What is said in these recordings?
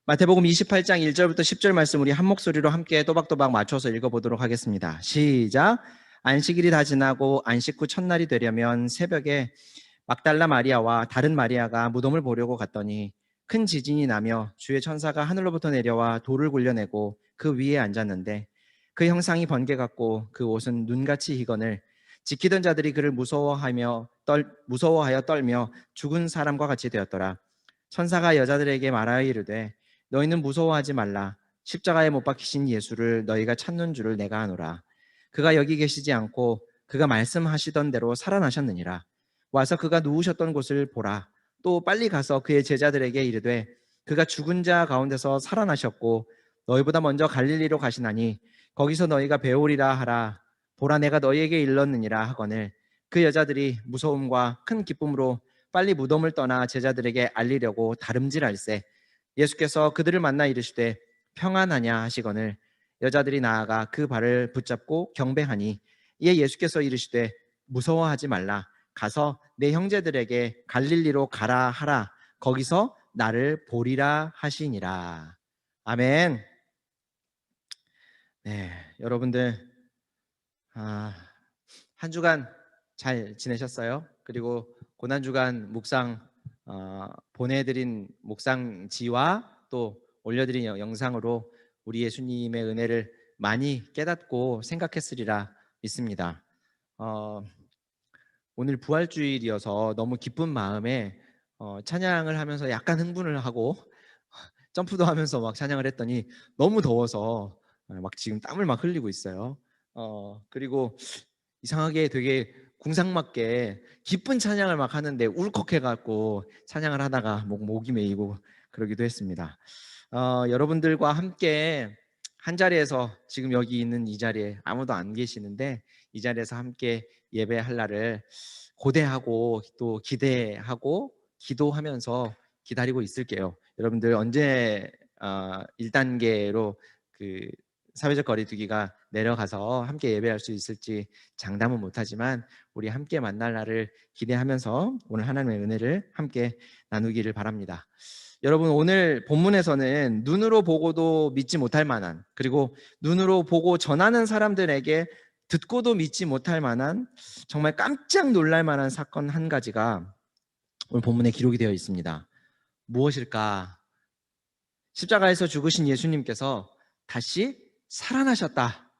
마태복음 28장 1절부터 10절 말씀 우리 한 목소리로 함께 또박또박 맞춰서 읽어보도록 하겠습니다. 시작. 안식일이 다 지나고 안식 후 첫날이 되려면 새벽에 막달라 마리아와 다른 마리아가 무덤을 보려고 갔더니 큰 지진이 나며 주의 천사가 하늘로부터 내려와 돌을 굴려내고 그 위에 앉았는데 그 형상이 번개 같고 그 옷은 눈같이 희건을 지키던 자들이 그를 무서워하여 떨며 죽은 사람과 같이 되었더라. 천사가 여자들에게 말하여 이르되 너희는 무서워하지 말라. 십자가에 못 박히신 예수를 너희가 찾는 줄을 내가 아노라. 그가 여기 계시지 않고 그가 말씀하시던 대로 살아나셨느니라. 와서 그가 누우셨던 곳을 보라. 또 빨리 가서 그의 제자들에게 이르되 그가 죽은 자 가운데서 살아나셨고 너희보다 먼저 갈릴리로 가시나니 거기서 너희가 배우리라 하라. 보라, 내가 너희에게 일렀느니라 하거늘 그 여자들이 무서움과 큰 기쁨으로 빨리 무덤을 떠나 제자들에게 알리려고 다름질할세 예수께서 그들을 만나 이르시되 평안하냐 하시거늘 여자들이 나아가 그 발을 붙잡고 경배하니 이에 예수께서 이르시되 무서워하지 말라. 가서 내 형제들에게 갈릴리로 가라 하라. 거기서 나를 보리라 하시니라. 아멘. 네, 여러분들 한 주간 잘 지내셨어요? 그리고 고난주간 묵상 보내드린 묵상지와 또 올려드린 영상으로 우리 예수님의 은혜를 많이 깨닫고 생각했으리라 믿습니다. 오늘 부활주일이어서 너무 기쁜 마음에 찬양을 하면서 약간 흥분을 하고 점프도 하면서 막 찬양을 했더니 너무 더워서 막 지금 땀을 막 흘리고 있어요. 그리고 이상하게 되게 궁상맞게 기쁜 찬양을 막 하는데 울컥해갖고 찬양을 하다가 목이 메이고 그러기도 했습니다. 여러분들과 함께 한 자리에서 지금 여기 있는 이 자리에 아무도 안 계시는데 이 자리에서 함께 예배할 날을 고대하고 또 기대하고 기도하면서 기다리고 있을게요. 여러분들 언제 1단계로 그 사회적 거리두기가 내려가서 함께 예배할 수 있을지 장담은 못하지만 우리 함께 만날 날을 기대하면서 오늘 하나님의 은혜를 함께 나누기를 바랍니다. 여러분, 오늘 본문에서는 눈으로 보고도 믿지 못할 만한, 그리고 눈으로 보고 전하는 사람들에게 듣고도 믿지 못할 만한 정말 깜짝 놀랄 만한 사건 한 가지가 오늘 본문에 기록이 되어 있습니다. 무엇일까? 십자가에서 죽으신 예수님께서 다시 살아나셨다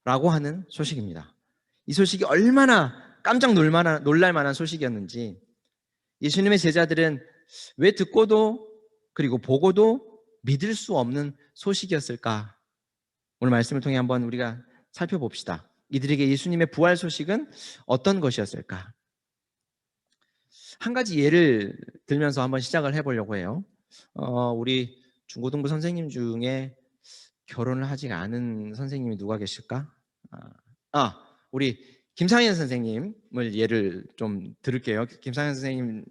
라고 하는 소식입니다. 이 소식이 얼마나 깜짝 놀랄 만한 소식이었는지 예수님의 제자들은 왜 듣고도 그리고 보고도 믿을 수 없는 소식이었을까? 오늘 말씀을 통해 한번 우리가 살펴봅시다. 이들에게 예수님의 부활 소식은 어떤 것이었을까? 한 가지 예를 들면서 한번 시작을 해보려고 해요. 우리 중고등부 선생님 중에 결혼을 하지 않은 선생님이 누가 계실까? 우리 김상현 선생님을 예를 좀 들을게요. 김상현 선생님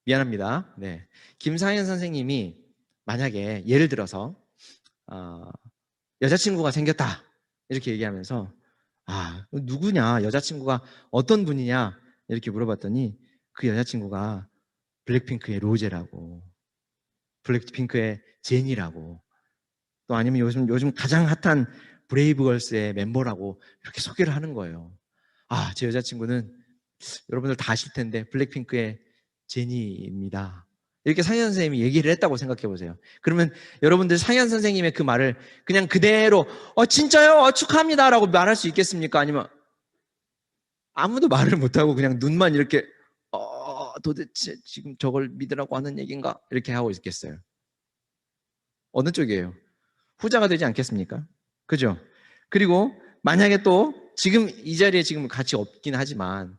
미안합니다. 네, 김상현 선생님이 만약에 예를 들어서 여자친구가 생겼다 이렇게 얘기하면서 누구냐, 여자친구가 어떤 분이냐 이렇게 물어봤더니 그 여자친구가 블랙핑크의 로제라고, 블랙핑크의 제니라고, 또 아니면 요즘 가장 핫한 브레이브걸스의 멤버라고 이렇게 소개를 하는 거예요. 제 여자친구는 여러분들 다 아실 텐데 블랙핑크의 제니입니다. 이렇게 상현 선생님이 얘기를 했다고 생각해 보세요. 그러면 여러분들 상현 선생님의 그 말을 그냥 그대로 진짜요? 축하합니다 라고 말할 수 있겠습니까? 아니면 아무도 말을 못하고 그냥 눈만 이렇게 도대체 지금 저걸 믿으라고 하는 얘기인가? 이렇게 하고 있겠어요. 어느 쪽이에요? 후자가 되지 않겠습니까? 그죠? 그리고 만약에 또 지금 이 자리에 지금 같이 없긴 하지만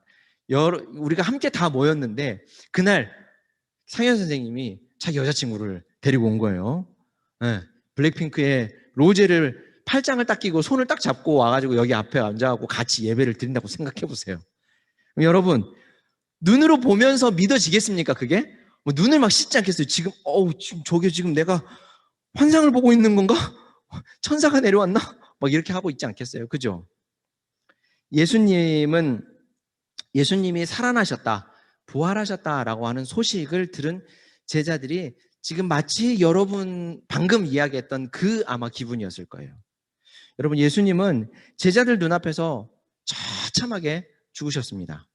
우리가 함께 다 모였는데 그날 상현 선생님이 자기 여자친구를 데리고 온 거예요. 네, 블랙핑크의 로제를 팔짱을 딱 끼고 손을 딱 잡고 와가지고 여기 앞에 앉아갖고 같이 예배를 드린다고 생각해 보세요. 여러분, 눈으로 보면서 믿어지겠습니까? 그게? 눈을 막 씻지 않겠어요? 지금 저게 지금 내가 환상을 보고 있는 건가? 천사가 내려왔나? 막 이렇게 하고 있지 않겠어요? 그죠? 예수님이 살아나셨다, 부활하셨다라고 하는 소식을 들은 제자들이 지금 마치 여러분 방금 이야기했던 그 아마 기분이었을 거예요. 여러분, 예수님은 제자들 눈앞에서 처참하게 죽으셨습니다.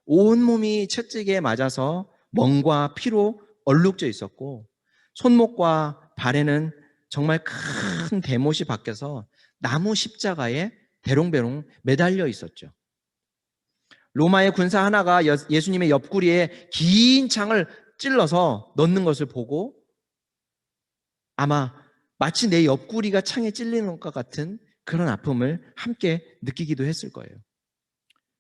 온몸이 채찍에 맞아서 멍과 피로 얼룩져 있었고, 손목과 발에는 정말 큰 대못이 박혀서 나무 십자가에 대롱대롱 매달려 있었죠. 로마의 군사 하나가 예수님의 옆구리에 긴 창을 찔러서 넣는 것을 보고 아마 마치 내 옆구리가 창에 찔리는 것과 같은 그런 아픔을 함께 느끼기도 했을 거예요.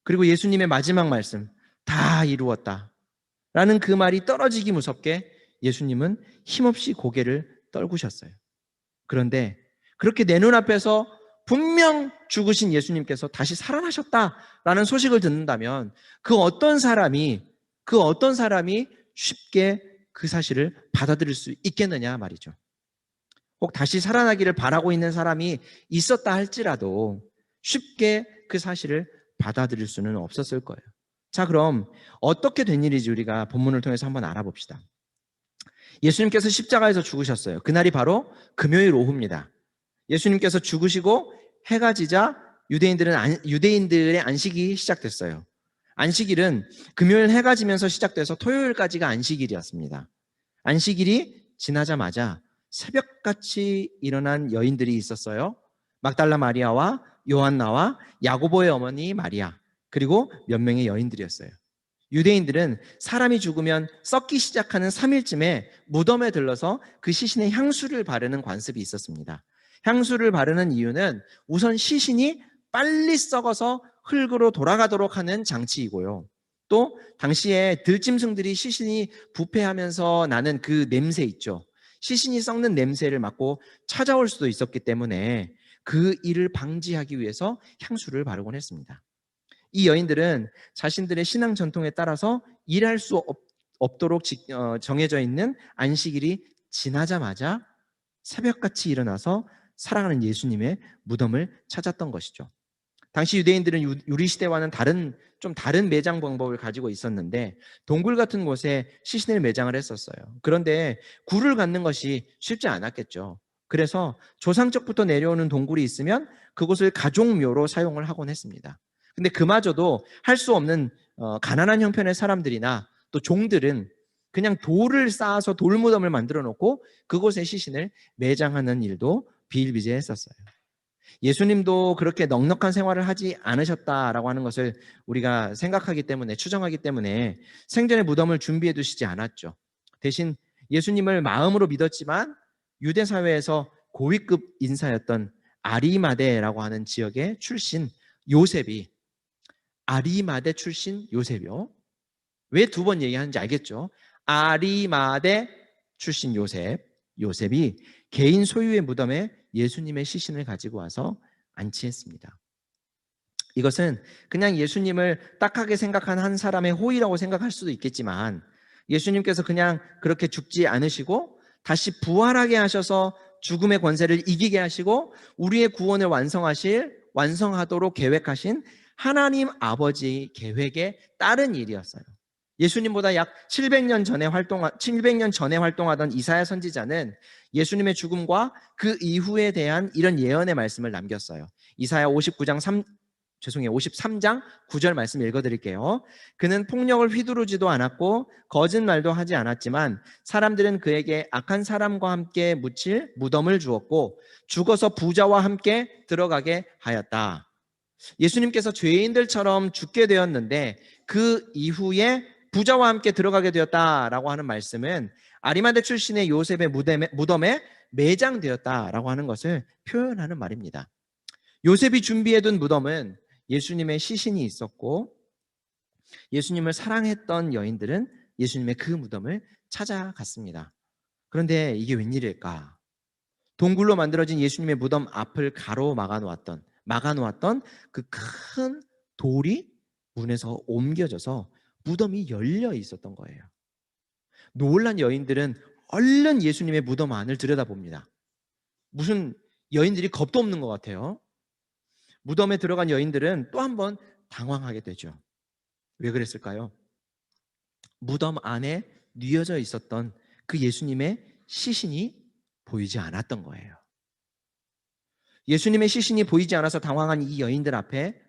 그리고 예수님의 마지막 말씀, 다 이루었다 라는 그 말이 떨어지기 무섭게 예수님은 힘없이 고개를 떨구셨어요. 그런데 그렇게 내 눈앞에서 분명 죽으신 예수님께서 다시 살아나셨다라는 소식을 듣는다면 그 어떤 사람이 쉽게 그 사실을 받아들일 수 있겠느냐 말이죠. 혹 다시 살아나기를 바라고 있는 사람이 있었다 할지라도 쉽게 그 사실을 받아들일 수는 없었을 거예요. 자, 그럼 어떻게 된 일인지 우리가 본문을 통해서 한번 알아봅시다. 예수님께서 십자가에서 죽으셨어요. 그날이 바로 금요일 오후입니다. 예수님께서 죽으시고 해가 지자 유대인들의 안식이 시작됐어요. 안식일은 금요일 해가 지면서 시작돼서 토요일까지가 안식일이었습니다. 안식일이 지나자마자 새벽같이 일어난 여인들이 있었어요. 막달라 마리아와 요한나와 야고보의 어머니 마리아, 그리고 몇 명의 여인들이었어요. 유대인들은 사람이 죽으면 썩기 시작하는 3일쯤에 무덤에 들러서 그 시신의 향수를 바르는 관습이 있었습니다. 향수를 바르는 이유는 우선 시신이 빨리 썩어서 흙으로 돌아가도록 하는 장치이고요. 또 당시에 들짐승들이 시신이 부패하면서 나는 그 냄새 있죠. 시신이 썩는 냄새를 맡고 찾아올 수도 있었기 때문에 그 일을 방지하기 위해서 향수를 바르곤 했습니다. 이 여인들은 자신들의 신앙 전통에 따라서 일할 수 없도록 정해져 있는 안식일이 지나자마자 새벽같이 일어나서 사랑하는 예수님의 무덤을 찾았던 것이죠. 당시 유대인들은 유리시대와는 좀 다른 매장 방법을 가지고 있었는데 동굴 같은 곳에 시신을 매장을 했었어요. 그런데 굴을 갖는 것이 쉽지 않았겠죠. 그래서 조상적부터 내려오는 동굴이 있으면 그곳을 가족묘로 사용을 하곤 했습니다. 근데 그마저도 할 수 없는 가난한 형편의 사람들이나 또 종들은 그냥 돌을 쌓아서 돌무덤을 만들어 놓고 그곳에 시신을 매장하는 일도 비일비재했었어요. 예수님도 그렇게 넉넉한 생활을 하지 않으셨다라고 하는 것을 우리가 생각하기 때문에, 추정하기 때문에 생전에 무덤을 준비해 두시지 않았죠. 대신 예수님을 마음으로 믿었지만 유대 사회에서 고위급 인사였던 아리마대라고 하는 지역의 출신 요셉이, 아리마대 출신 요셉이요. 왜 두 번 얘기하는지 알겠죠? 아리마대 출신 요셉이 개인 소유의 무덤에 예수님의 시신을 가지고 와서 안치했습니다. 이것은 그냥 예수님을 딱하게 생각한 한 사람의 호의라고 생각할 수도 있겠지만 예수님께서 그냥 그렇게 죽지 않으시고 다시 부활하게 하셔서 죽음의 권세를 이기게 하시고 우리의 구원을 완성하도록 계획하신 하나님 아버지 계획에 따른 일이었어요. 예수님보다 약 700년 전에 활동하던 이사야 선지자는 예수님의 죽음과 그 이후에 대한 이런 예언의 말씀을 남겼어요. 이사야 53장 9절 말씀 읽어드릴게요. 그는 폭력을 휘두르지도 않았고 거짓말도 하지 않았지만 사람들은 그에게 악한 사람과 함께 묻힐 무덤을 주었고 죽어서 부자와 함께 들어가게 하였다. 예수님께서 죄인들처럼 죽게 되었는데 그 이후에 부자와 함께 들어가게 되었다라고 하는 말씀은 아리마대 출신의 요셉의 무덤에 매장되었다라고 하는 것을 표현하는 말입니다. 요셉이 준비해둔 무덤은 예수님의 시신이 있었고 예수님을 사랑했던 여인들은 예수님의 그 무덤을 찾아갔습니다. 그런데 이게 웬일일까? 동굴로 만들어진 예수님의 무덤 앞을 막아놓았던 그 큰 돌이 문에서 옮겨져서 무덤이 열려 있었던 거예요. 놀란 여인들은 얼른 예수님의 무덤 안을 들여다봅니다. 무슨 여인들이 겁도 없는 것 같아요. 무덤에 들어간 여인들은 또 한 번 당황하게 되죠. 왜 그랬을까요? 무덤 안에 뉘어져 있었던 그 예수님의 시신이 보이지 않았던 거예요. 예수님의 시신이 보이지 않아서 당황한 이 여인들 앞에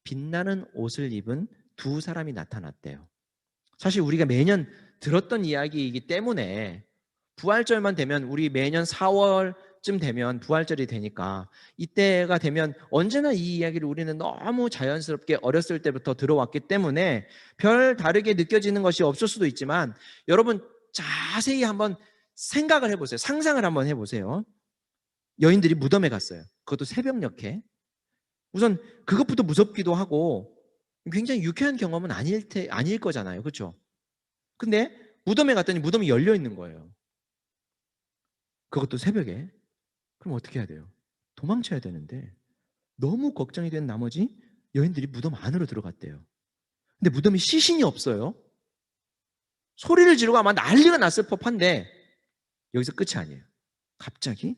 빛나는 옷을 입은 두 사람이 나타났대요. 사실 우리가 매년 들었던 이야기이기 때문에 부활절만 되면, 우리 매년 4월쯤 되면 부활절이 되니까 이때가 되면 언제나 이 이야기를 우리는 너무 자연스럽게 어렸을 때부터 들어왔기 때문에 별 다르게 느껴지는 것이 없을 수도 있지만, 여러분 자세히 한번 생각을 해보세요. 상상을 한번 해보세요. 여인들이 무덤에 갔어요. 그것도 새벽녘에. 우선 그것부터 무섭기도 하고 굉장히 유쾌한 경험은 아닐 거잖아요. 그렇죠? 근데 무덤에 갔더니 무덤이 열려 있는 거예요. 그것도 새벽에. 그럼 어떻게 해야 돼요? 도망쳐야 되는데 너무 걱정이 된 나머지 여인들이 무덤 안으로 들어갔대요. 근데 무덤에 시신이 없어요. 소리를 지르고 아마 난리가 났을 법한데 여기서 끝이 아니에요. 갑자기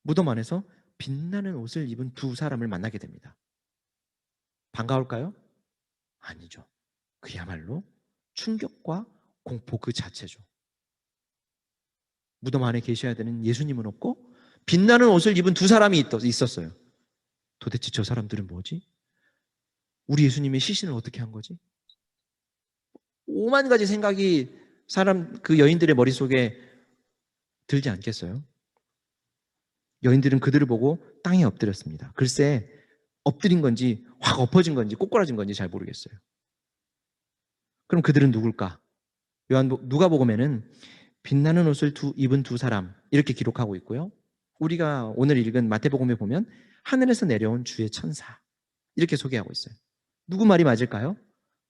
무덤 안에서 빛나는 옷을 입은 두 사람을 만나게 됩니다. 반가울까요? 아니죠. 그야말로 충격과 공포 그 자체죠. 무덤 안에 계셔야 되는 예수님은 없고 빛나는 옷을 입은 두 사람이 있었어요. 도대체 저 사람들은 뭐지? 우리 예수님의 시신을 어떻게 한 거지? 오만 가지 생각이 그 여인들의 머릿속에 들지 않겠어요? 여인들은 그들을 보고 땅에 엎드렸습니다. 글쎄 엎드린 건지 확 엎어진 건지 꼬꾸라진 건지 잘 모르겠어요. 그럼 그들은 누굴까? 누가복음에는 빛나는 옷을 입은 두 사람 이렇게 기록하고 있고요. 우리가 오늘 읽은 마태복음에 보면 하늘에서 내려온 주의 천사 이렇게 소개하고 있어요. 누구 말이 맞을까요?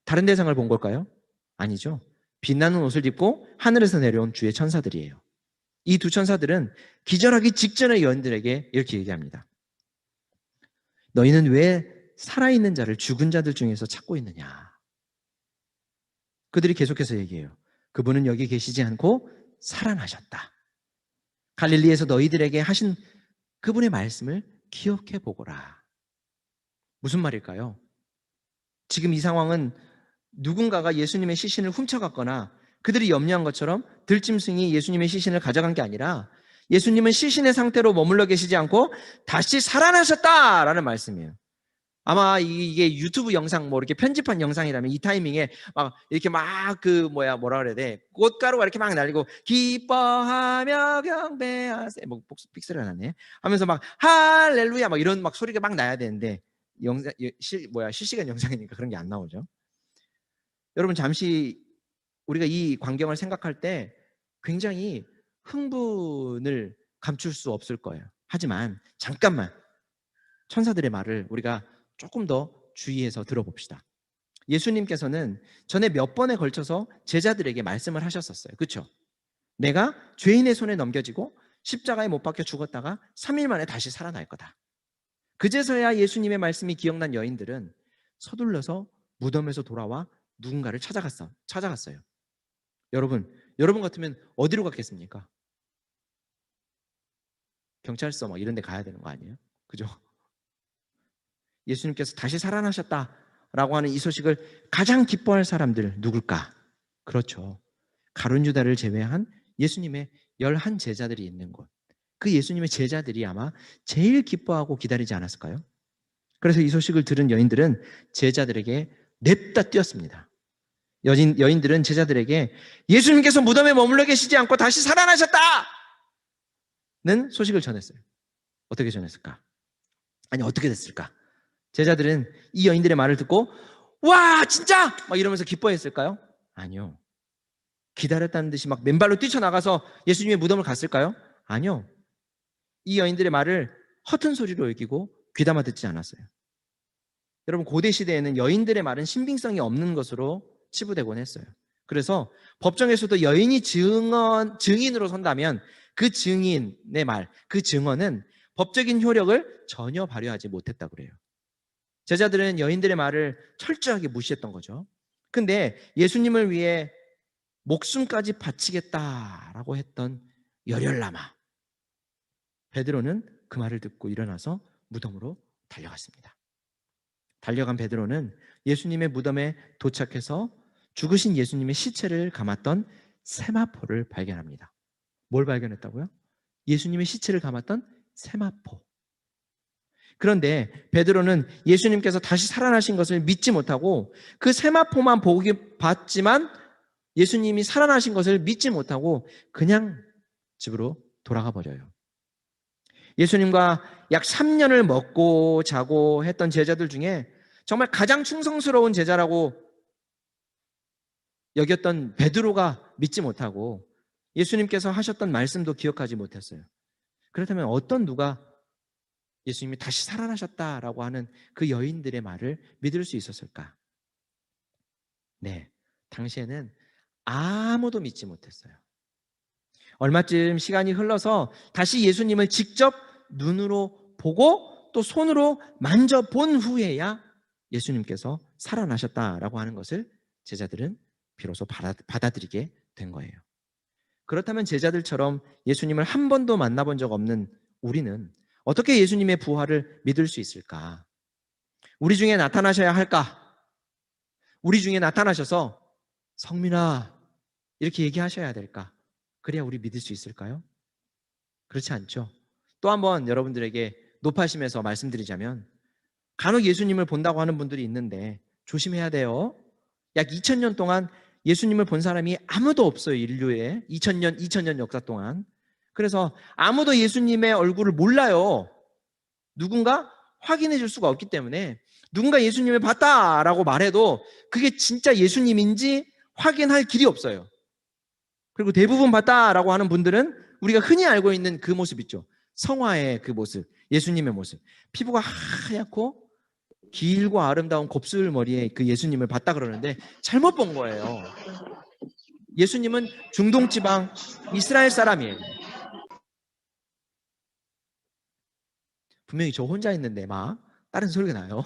다른 대상을 본 걸까요? 아니죠. 빛나는 옷을 입고 하늘에서 내려온 주의 천사들이에요. 이 두 천사들은 기절하기 직전의 여인들에게 이렇게 얘기합니다. 너희는 왜 살아있는 자를 죽은 자들 중에서 찾고 있느냐? 그들이 계속해서 얘기해요. 그분은 여기 계시지 않고 살아나셨다. 갈릴리에서 너희들에게 하신 그분의 말씀을 기억해 보거라. 무슨 말일까요? 지금 이 상황은 누군가가 예수님의 시신을 훔쳐갔거나 그들이 염려한 것처럼 들짐승이 예수님의 시신을 가져간 게 아니라 예수님은 시신의 상태로 머물러 계시지 않고 다시 살아나셨다라는 말씀이에요. 아마 이게 유튜브 영상 뭐 이렇게 편집한 영상이라면 이 타이밍에 막 이렇게 막 뭐라 그래야 돼? 꽃가루가 이렇게 막 날리고 기뻐하며 경배하세 뭐 픽셀이 나네 하면서 막 할렐루야 막 이런 막 소리가 막 나야 되는데 실시간 영상이니까 그런 게 안 나오죠. 여러분 잠시 우리가 이 광경을 생각할 때 굉장히 흥분을 감출 수 없을 거예요. 하지만 잠깐만 천사들의 말을 우리가 조금 더 주의해서 들어봅시다. 예수님께서는 전에 몇 번에 걸쳐서 제자들에게 말씀을 하셨었어요. 그렇죠? 내가 죄인의 손에 넘겨지고 십자가에 못 박혀 죽었다가 3일 만에 다시 살아날 거다. 그제서야 예수님의 말씀이 기억난 여인들은 서둘러서 무덤에서 돌아와 누군가를 찾아갔어요. 여러분 같으면 어디로 갔겠습니까? 경찰서 막 이런 데 가야 되는 거 아니에요? 그죠? 예수님께서 다시 살아나셨다라고 하는 이 소식을 가장 기뻐할 사람들 누굴까? 그렇죠. 가룟 유다를 제외한 예수님의 11 제자들이 있는 곳. 그 예수님의 제자들이 아마 제일 기뻐하고 기다리지 않았을까요? 그래서 이 소식을 들은 여인들은 제자들에게 냅다 뛰었습니다. 여인들은 제자들에게 예수님께서 무덤에 머물러 계시지 않고 다시 살아나셨다는 소식을 전했어요. 어떻게 전했을까? 아니 어떻게 됐을까? 제자들은 이 여인들의 말을 듣고 와 진짜! 막 이러면서 기뻐했을까요? 아니요. 기다렸다는 듯이 막 맨발로 뛰쳐나가서 예수님의 무덤을 갔을까요? 아니요. 이 여인들의 말을 허튼 소리로 여기고 귀담아 듣지 않았어요. 여러분 고대 시대에는 여인들의 말은 신빙성이 없는 것으로 치부되곤 했어요. 그래서 법정에서도 여인이 증인으로 선다면 그 증인의 말, 그 증언은 법적인 효력을 전혀 발휘하지 못했다고 그래요. 제자들은 여인들의 말을 철저하게 무시했던 거죠. 근데 예수님을 위해 목숨까지 바치겠다라고 했던 열혈남아 베드로는 그 말을 듣고 일어나서 무덤으로 달려갔습니다. 달려간 베드로는 예수님의 무덤에 도착해서 죽으신 예수님의 시체를 감았던 세마포를 발견합니다. 뭘 발견했다고요? 예수님의 시체를 감았던 세마포. 그런데 베드로는 예수님께서 다시 살아나신 것을 믿지 못하고 그 세마포만 봤지만 예수님이 살아나신 것을 믿지 못하고 그냥 집으로 돌아가 버려요. 예수님과 약 3년을 먹고 자고 했던 제자들 중에 정말 가장 충성스러운 제자라고 여겼던 베드로가 믿지 못하고 예수님께서 하셨던 말씀도 기억하지 못했어요. 그렇다면 어떤 누가 예수님이 다시 살아나셨다라고 하는 그 여인들의 말을 믿을 수 있었을까? 네, 당시에는 아무도 믿지 못했어요. 얼마쯤 시간이 흘러서 다시 예수님을 직접 눈으로 보고 또 손으로 만져본 후에야 예수님께서 살아나셨다라고 하는 것을 제자들은 비로소 받아들이게 된 거예요. 그렇다면 제자들처럼 예수님을 한 번도 만나본 적 없는 우리는 어떻게 예수님의 부활을 믿을 수 있을까? 우리 중에 나타나셔야 할까? 우리 중에 나타나셔서 성민아 이렇게 얘기하셔야 될까? 그래야 우리 믿을 수 있을까요? 그렇지 않죠. 또 한번 여러분들에게 높아심에서 말씀드리자면 간혹 예수님을 본다고 하는 분들이 있는데 조심해야 돼요. 약 2000년 동안 예수님을 본 사람이 아무도 없어요. 인류의 2000년 역사 동안. 그래서 아무도 예수님의 얼굴을 몰라요. 누군가 확인해 줄 수가 없기 때문에 누군가 예수님을 봤다라고 말해도 그게 진짜 예수님인지 확인할 길이 없어요. 그리고 대부분 봤다라고 하는 분들은 우리가 흔히 알고 있는 그 모습 있죠. 성화의 그 모습, 예수님의 모습. 피부가 하얗고 길고 아름다운 곱슬머리에 그 예수님을 봤다 그러는데 잘못 본 거예요. 예수님은 중동 지방 이스라엘 사람이에요. 분명히 저 혼자 있는데 막 다른 소리가 나요.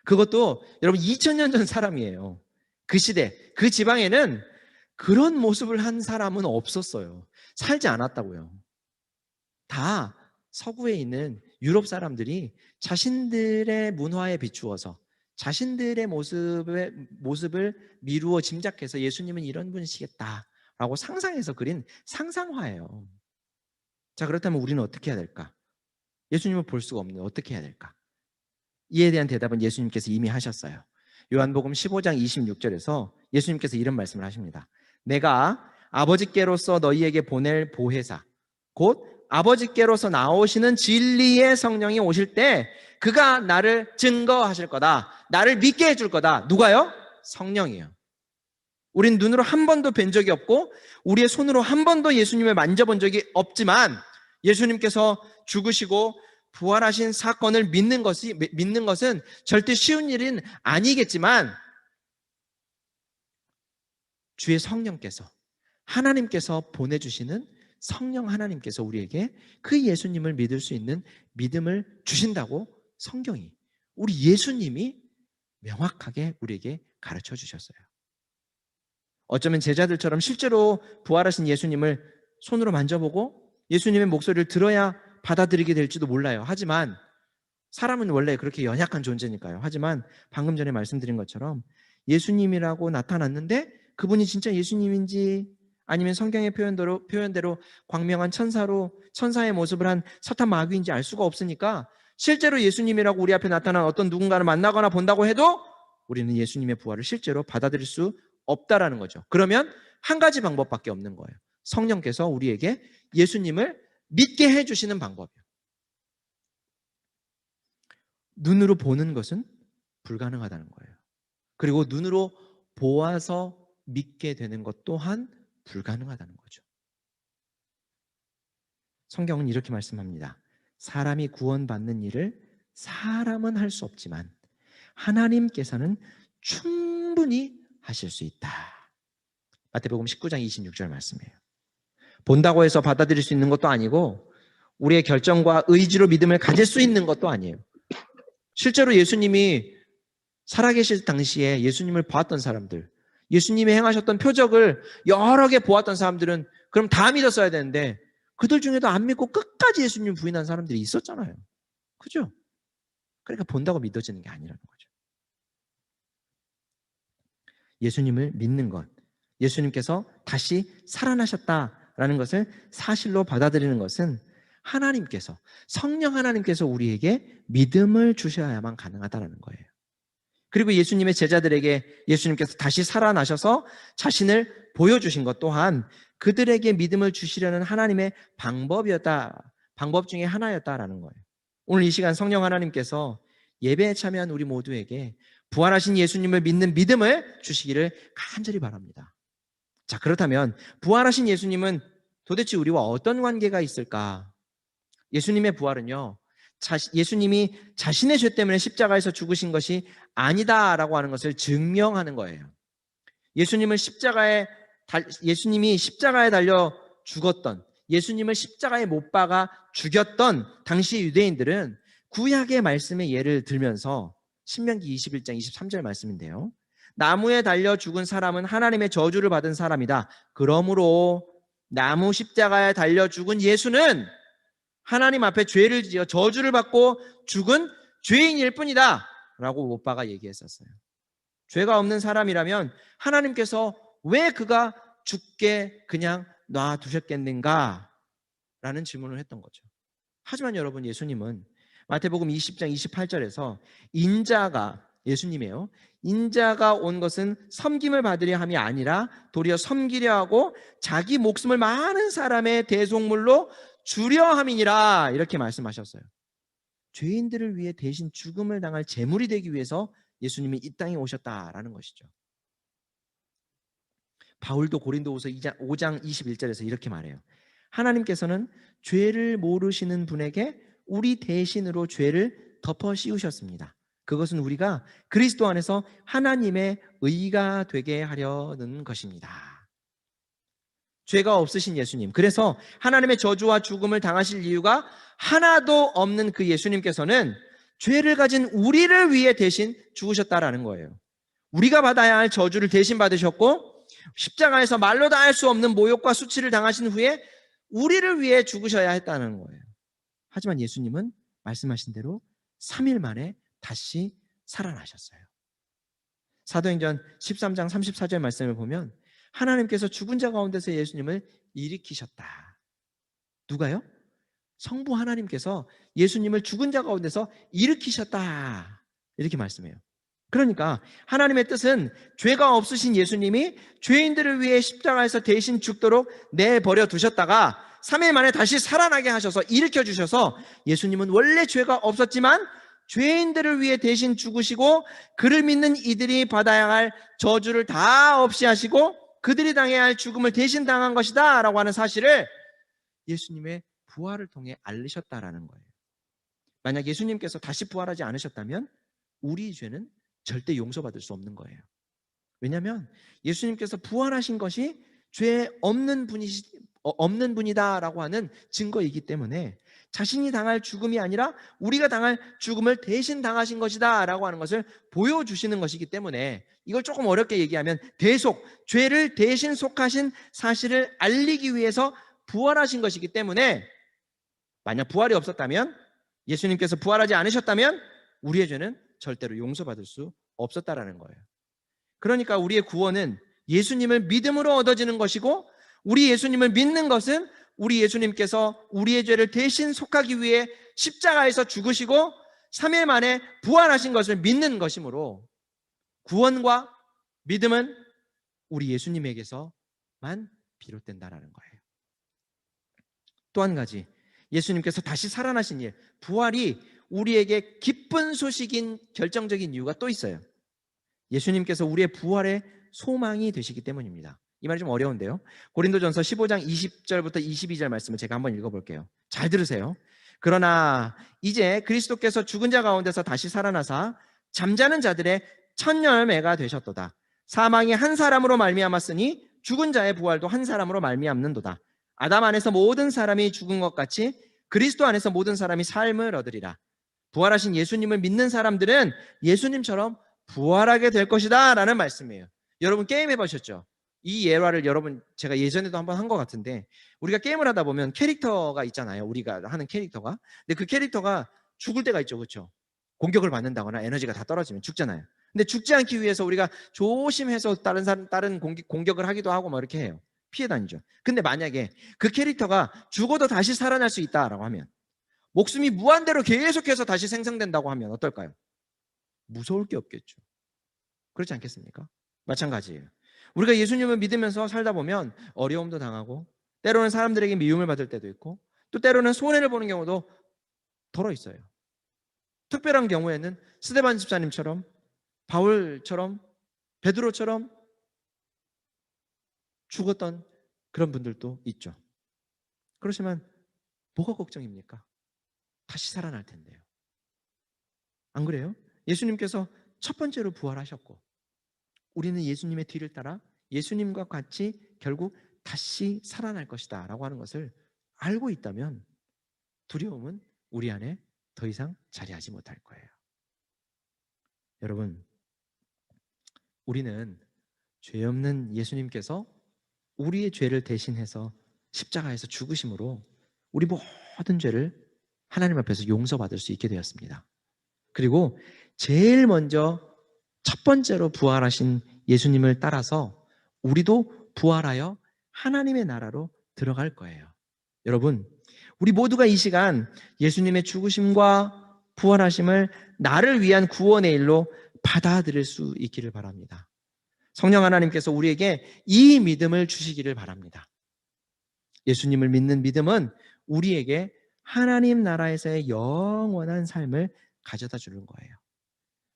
그것도 여러분 2000년 전 사람이에요. 그 시대, 그 지방에는 그런 모습을 한 사람은 없었어요. 살지 않았다고요. 다 서구에 있는 유럽 사람들이 자신들의 문화에 비추어서 자신들의 모습을 미루어 짐작해서 예수님은 이런 분이시겠다라고 상상해서 그린 상상화예요. 자, 그렇다면 우리는 어떻게 해야 될까? 예수님을 볼 수가 없는데 어떻게 해야 될까? 이에 대한 대답은 예수님께서 이미 하셨어요. 요한복음 15장 26절에서 예수님께서 이런 말씀을 하십니다. 내가 아버지께로서 너희에게 보낼 보혜사 곧 아버지께로서 나오시는 진리의 성령이 오실 때 그가 나를 증거하실 거다. 나를 믿게 해줄 거다. 누가요? 성령이요. 우린 눈으로 한 번도 뵌 적이 없고 우리의 손으로 한 번도 예수님을 만져본 적이 없지만 예수님께서 죽으시고 부활하신 사건을 믿는 것은 절대 쉬운 일은 아니겠지만 주의 성령께서 하나님께서 보내주시는 성령 하나님께서 우리에게 그 예수님을 믿을 수 있는 믿음을 주신다고 성경이 우리 예수님이 명확하게 우리에게 가르쳐 주셨어요. 어쩌면 제자들처럼 실제로 부활하신 예수님을 손으로 만져보고 예수님의 목소리를 들어야 받아들이게 될지도 몰라요. 하지만 사람은 원래 그렇게 연약한 존재니까요. 하지만 방금 전에 말씀드린 것처럼 예수님이라고 나타났는데 그분이 진짜 예수님인지 아니면 성경의 표현대로 광명한 천사의 모습을 한 사탄 마귀인지 알 수가 없으니까 실제로 예수님이라고 우리 앞에 나타난 어떤 누군가를 만나거나 본다고 해도 우리는 예수님의 부활을 실제로 받아들일 수 없다라는 거죠. 그러면 한 가지 방법밖에 없는 거예요. 성령께서 우리에게 예수님을 믿게 해주시는 방법이에요. 눈으로 보는 것은 불가능하다는 거예요. 그리고 눈으로 보아서 믿게 되는 것 또한 불가능하다는 거죠. 성경은 이렇게 말씀합니다. 사람이 구원받는 일을 사람은 할 수 없지만 하나님께서는 충분히 하실 수 있다. 마태복음 19장 26절 말씀이에요. 본다고 해서 받아들일 수 있는 것도 아니고 우리의 결정과 의지로 믿음을 가질 수 있는 것도 아니에요. 실제로 예수님이 살아계실 당시에 예수님을 보았던 사람들, 예수님이 행하셨던 표적을 여러 개 보았던 사람들은 그럼 다 믿었어야 되는데 그들 중에도 안 믿고 끝까지 예수님 부인한 사람들이 있었잖아요. 그죠? 그러니까 본다고 믿어지는 게 아니라는 거죠. 예수님을 믿는 것, 예수님께서 다시 살아나셨다 있다라는 것을 사실로 받아들이는 것은 하나님께서, 성령 하나님께서 우리에게 믿음을 주셔야만 가능하다는 거예요. 그리고 예수님의 제자들에게 예수님께서 다시 살아나셔서 자신을 보여주신 것 또한 그들에게 믿음을 주시려는 하나님의 방법 중에 하나였다라는 거예요. 오늘 이 시간 성령 하나님께서 예배에 참여한 우리 모두에게 부활하신 예수님을 믿는 믿음을 주시기를 간절히 바랍니다. 자, 그렇다면 부활하신 예수님은 도대체 우리와 어떤 관계가 있을까? 예수님의 부활은요, 예수님이 자신의 죄 때문에 십자가에서 죽으신 것이 아니다라고 하는 것을 증명하는 거예요. 예수님이 십자가에 달려 죽었던, 예수님을 십자가에 못 박아 죽였던 당시 유대인들은 구약의 말씀의 예를 들면서 신명기 21장 23절 말씀인데요, 나무에 달려 죽은 사람은 하나님의 저주를 받은 사람이다. 그러므로 나무 십자가에 달려 죽은 예수는 하나님 앞에 죄를 지어 저주를 받고 죽은 죄인일 뿐이다 라고 못 박아 얘기했었어요. 죄가 없는 사람이라면 하나님께서 왜 그가 죽게 그냥 놔두셨겠는가 라는 질문을 했던 거죠. 하지만 여러분, 예수님은 마태복음 20장 28절에서 인자가, 예수님이에요, 인자가 온 것은 섬김을 받으려 함이 아니라 도리어 섬기려 하고 자기 목숨을 많은 사람의 대속물로 주려 함이니라, 이렇게 말씀하셨어요. 죄인들을 위해 대신 죽음을 당할 제물이 되기 위해서 예수님이 이 땅에 오셨다라는 것이죠. 바울도 고린도후서 5장 21절에서 이렇게 말해요. 하나님께서는 죄를 모르시는 분에게 우리 대신으로 죄를 덮어 씌우셨습니다. 그것은 우리가 그리스도 안에서 하나님의 의가 되게 하려는 것입니다. 죄가 없으신 예수님, 그래서 하나님의 저주와 죽음을 당하실 이유가 하나도 없는 그 예수님께서는 죄를 가진 우리를 위해 대신 죽으셨다라는 거예요. 우리가 받아야 할 저주를 대신 받으셨고 십자가에서 말로 다 할 수 없는 모욕과 수치를 당하신 후에 우리를 위해 죽으셔야 했다는 거예요. 하지만 예수님은 말씀하신 대로 3일 만에 다시 살아나셨어요. 사도행전 13장 34절 말씀을 보면 하나님께서 죽은 자 가운데서 예수님을 일으키셨다. 누가요? 성부 하나님께서 예수님을 죽은 자 가운데서 일으키셨다, 이렇게 말씀해요. 그러니까 하나님의 뜻은 죄가 없으신 예수님이 죄인들을 위해 십자가에서 대신 죽도록 내버려 두셨다가 3일 만에 다시 살아나게 하셔서 일으켜 주셔서 예수님은 원래 죄가 없었지만 죄인들을 위해 대신 죽으시고 그를 믿는 이들이 받아야 할 저주를 다 없이 하시고 그들이 당해야 할 죽음을 대신 당한 것이다 라고 하는 사실을 예수님의 부활을 통해 알리셨다라는 거예요. 만약 예수님께서 다시 부활하지 않으셨다면 우리 죄는 절대 용서받을 수 없는 거예요. 왜냐하면 예수님께서 부활하신 것이 죄 없는 분이다라고 하는 증거이기 때문에 자신이 당할 죽음이 아니라 우리가 당할 죽음을 대신 당하신 것이다 라고 하는 것을 보여주시는 것이기 때문에 이걸 조금 어렵게 얘기하면 대속, 죄를 대신 속하신 사실을 알리기 위해서 부활하신 것이기 때문에 만약 부활이 없었다면, 예수님께서 부활하지 않으셨다면 우리의 죄는 절대로 용서받을 수 없었다라는 거예요. 그러니까 우리의 구원은 예수님을 믿음으로 얻어지는 것이고 우리 예수님을 믿는 것은 우리 예수님께서 우리의 죄를 대신 속하기 위해 십자가에서 죽으시고 3일 만에 부활하신 것을 믿는 것이므로 구원과 믿음은 우리 예수님에게서만 비롯된다라는 거예요. 또 한 가지, 예수님께서 다시 살아나신 일, 부활이 우리에게 기쁜 소식인 결정적인 이유가 또 있어요. 예수님께서 우리의 부활의 소망이 되시기 때문입니다. 이 말이 좀 어려운데요. 고린도전서 15장 20절부터 22절 말씀을 제가 한번 읽어볼게요. 잘 들으세요. 그러나 이제 그리스도께서 죽은 자 가운데서 다시 살아나사 잠자는 자들의 첫 열매가 되셨도다. 사망이 한 사람으로 말미암았으니 죽은 자의 부활도 한 사람으로 말미암는도다. 아담 안에서 모든 사람이 죽은 것 같이 그리스도 안에서 모든 사람이 삶을 얻으리라. 부활하신 예수님을 믿는 사람들은 예수님처럼 부활하게 될 것이다 라는 말씀이에요. 여러분 게임 해보셨죠? 이 예화를 여러분 제가 예전에도 한번 한 것 같은데, 우리가 게임을 하다 보면 캐릭터가 있잖아요. 우리가 하는 캐릭터가. 근데 그 캐릭터가 죽을 때가 있죠. 그렇죠? 공격을 받는다거나 에너지가 다 떨어지면 죽잖아요. 근데 죽지 않기 위해서 우리가 조심해서 다른 공격을 하기도 하고 뭐 이렇게 해요. 피해 다니죠. 근데 만약에 그 캐릭터가 죽어도 다시 살아날 수 있다라고 하면, 목숨이 무한대로 계속해서 다시 생성된다고 하면 어떨까요? 무서울 게 없겠죠. 그렇지 않겠습니까? 마찬가지예요. 우리가 예수님을 믿으면서 살다 보면 어려움도 당하고, 때로는 사람들에게 미움을 받을 때도 있고, 또 때로는 손해를 보는 경우도 덜어 있어요. 특별한 경우에는 스데반 집사님처럼, 바울처럼, 베드로처럼 죽었던 그런 분들도 있죠. 그렇지만 뭐가 걱정입니까? 다시 살아날 텐데요. 안 그래요? 예수님께서 첫 번째로 부활하셨고, 우리는 예수님의 뒤를 따라 예수님과 같이 결국 다시 살아날 것이다 라고 하는 것을 알고 있다면, 두려움은 우리 안에 더 이상 자리하지 못할 거예요. 여러분, 우리는 죄 없는 예수님께서 우리의 죄를 대신해서 십자가에서 죽으심으로 우리 모든 죄를 하나님 앞에서 용서받을 수 있게 되었습니다. 그리고 제일 먼저 첫 번째로 부활하신 예수님을 따라서 우리도 부활하여 하나님의 나라로 들어갈 거예요. 여러분, 우리 모두가 이 시간 예수님의 죽으심과 부활하심을 나를 위한 구원의 일로 받아들일 수 있기를 바랍니다. 성령 하나님께서 우리에게 이 믿음을 주시기를 바랍니다. 예수님을 믿는 믿음은 우리에게 하나님 나라에서의 영원한 삶을 가져다 주는 거예요.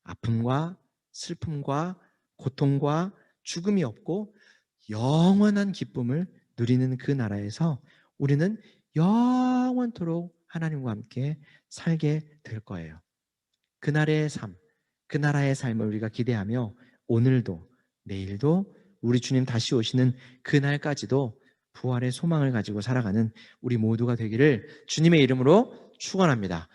아픔과 슬픔과 고통과 죽음이 없고 영원한 기쁨을 누리는 그 나라에서 우리는 영원토록 하나님과 함께 살게 될 거예요. 그날의 삶, 그 나라의 삶을 우리가 기대하며 오늘도 내일도 우리 주님 다시 오시는 그날까지도 부활의 소망을 가지고 살아가는 우리 모두가 되기를 주님의 이름으로 축원합니다.